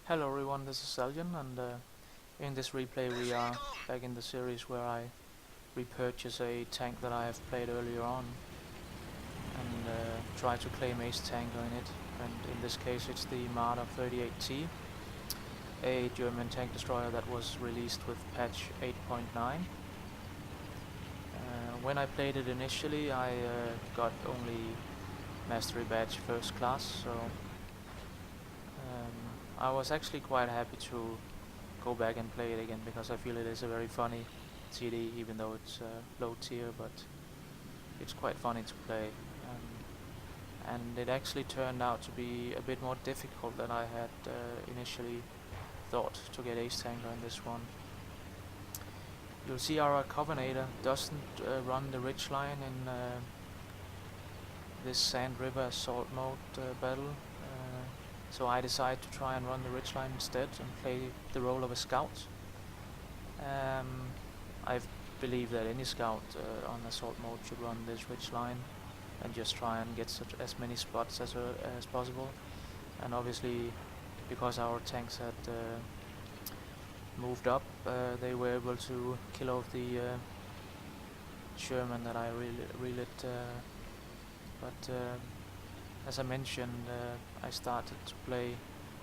Hello everyone, this is Saljan, and in this replay we are back in the series where I repurchase a tank that I have played earlier on and try to claim ace tanker in it, and in this case it's the Marder 38T, a German tank destroyer that was released with patch 8.9. When I played it initially I got only mastery badge first class, so I was actually quite happy to go back and play it again because I feel it is a very funny TD, even though it's low tier, but it's quite funny to play. And it actually turned out to be a bit more difficult than I had initially thought to get ace tanker in this one. You'll see our Covenator doesn't run the ridge line in this Sand River assault mode battle. So I decided to try and run the ridgeline instead and play the role of a scout. I believe that any scout on assault mode should run this ridgeline and just try and get as many spots as possible. And obviously, because our tanks had moved up, they were able to kill off the Sherman that I relit. As I mentioned, I started to play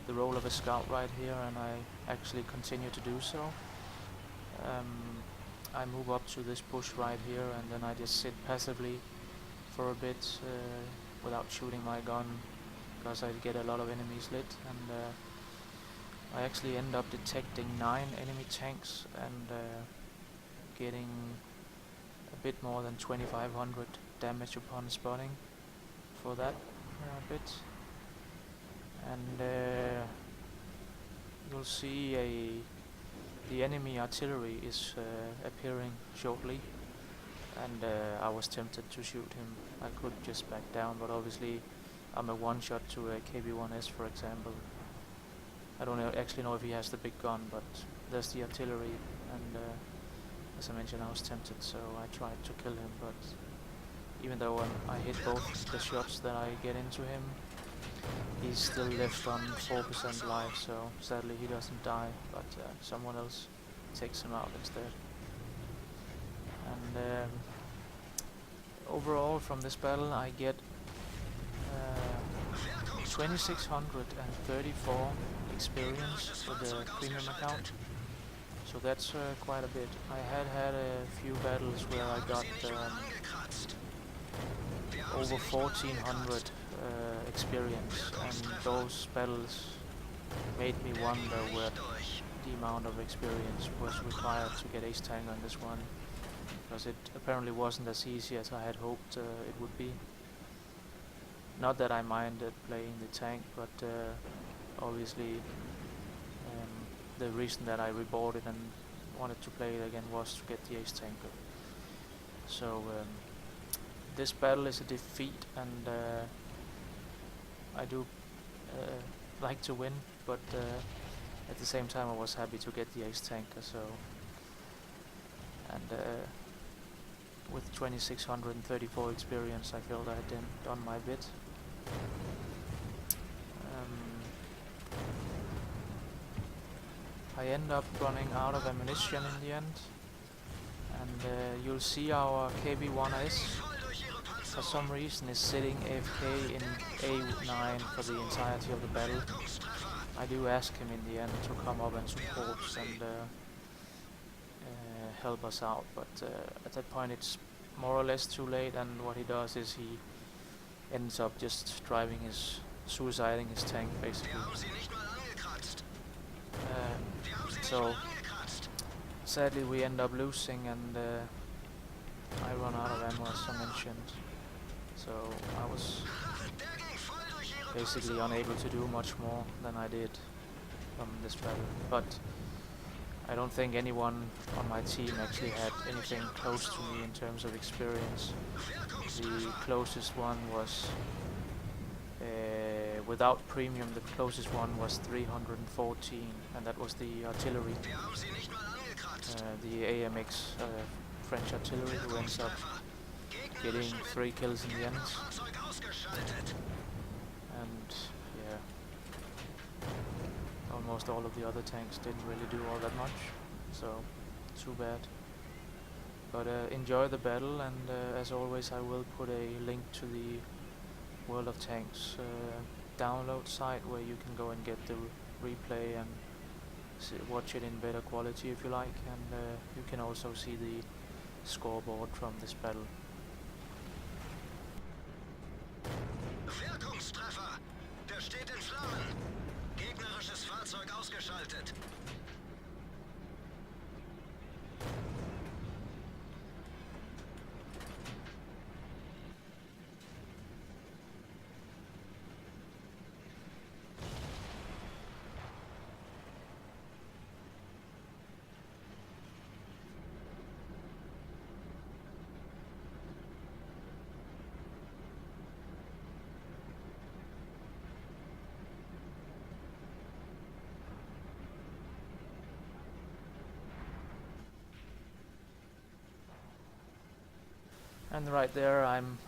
the role of a scout right here, and I actually continue to do so. I move up to this bush right here, and then I just sit passively for a bit without shooting my gun because I get a lot of enemies lit, and I actually end up detecting 9 enemy tanks and getting a bit more than 2500 damage upon spotting for that bit. And you'll see the enemy artillery is appearing shortly, and I was tempted to shoot him. I could just back down, but obviously I'm a one-shot to a KB1S, for example. I don't actually know if he has the big gun, but there's the artillery, and as I mentioned, I was tempted, so I tried to kill him, but even though I hit both the shots that I get into him, he's still left on 4% life, so sadly he doesn't die, but someone else takes him out instead. And overall from this battle I get 2634 experience with the premium account, so that's quite a bit. I had a few battles where I got over 1400 experience, and those battles made me wonder what the amount of experience was required to get ace tanker on this one, because it apparently wasn't as easy as I had hoped it would be. Not that I minded playing the tank, but obviously the reason that I rebought it and wanted to play it again was to get the ace tanker. So this battle is a defeat, and I do like to win, but at the same time I was happy to get the ace tanker. So, and with 2634 experience, I felt I had done my bit. I end up running out of ammunition in the end, and you'll see our KB1S for some reason is sitting AFK in A9 for the entirety of the battle. I do ask him in the end to come up and support and help us out, but at that point it's more or less too late, and what he does is he ends up just suiciding his tank basically. So sadly we end up losing, and I run out of ammo as I mentioned. So I was basically unable to do much more than I did from this battle. But I don't think anyone on my team actually had anything close to me in terms of experience. The closest one was, without premium, the closest one was 314, and that was the artillery. The AMX French artillery, who ends up getting 3 kills in the end. And yeah, almost all of the other tanks didn't really do all that much, so too bad. But enjoy the battle, and as always I will put a link to the World of Tanks download site where you can go and get the replay and watch it in better quality if you like, and you can also see the scoreboard from this battle. Wirkungstreffer! Der steht in Flammen! Gegnerisches Fahrzeug ausgeschaltet! And right there I'm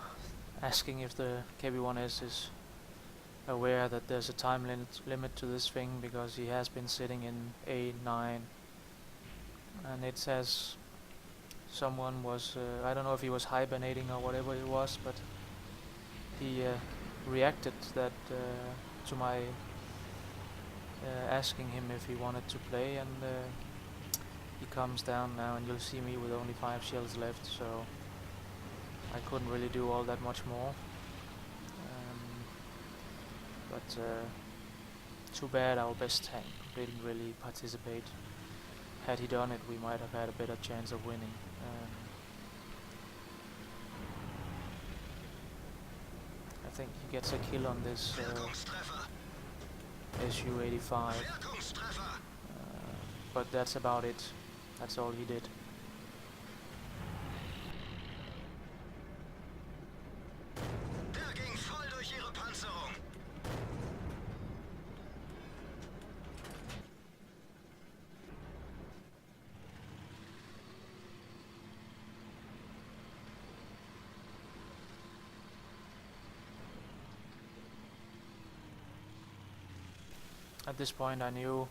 asking if the KB1S is aware that there's a time limit to this thing, because he has been sitting in A9, and it says someone was, I don't know if he was hibernating or whatever it was, but he reacted that to my asking him if he wanted to play, and he comes down now, and you'll see me with only 5 shells left, so I couldn't really do all that much more. But too bad our best tank didn't really participate. Had he done it, we might have had a better chance of winning. I think he gets a kill on this Su-85, but that's about it. That's all he did. At this point I knew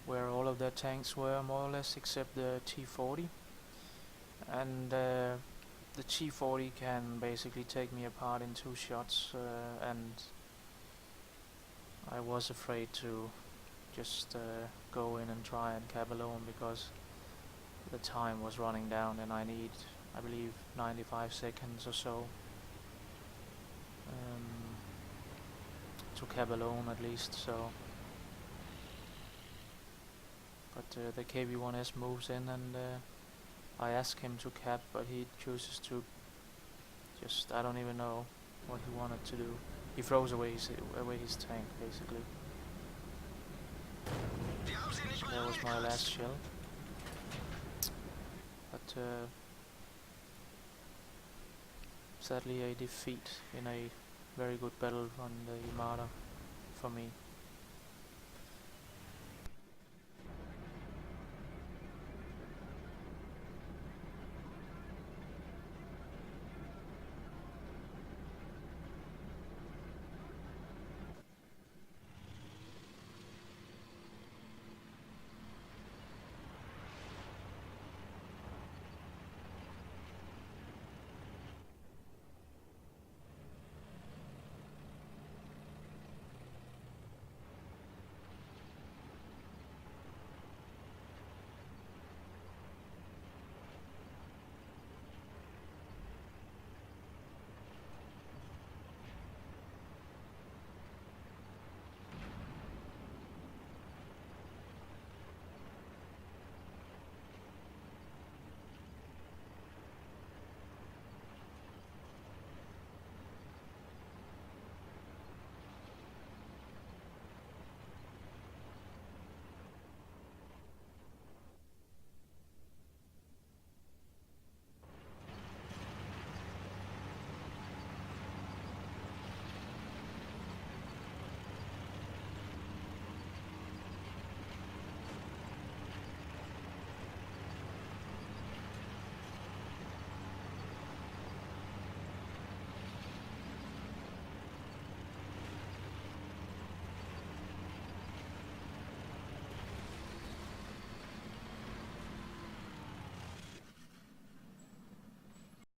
where all of their tanks were, more or less, except the T-40. And the T-40 can basically take me apart in 2 shots, and I was afraid to just go in and try and cap alone, because the time was running down and I need, I believe, 95 seconds or so to cap alone at least. So, but the KB1S moves in, and I ask him to cap, but he chooses to just, I don't even know what he wanted to do. He throws away his tank, basically. That was my last shell. But sadly a defeat in a very good battle on the Marder for me.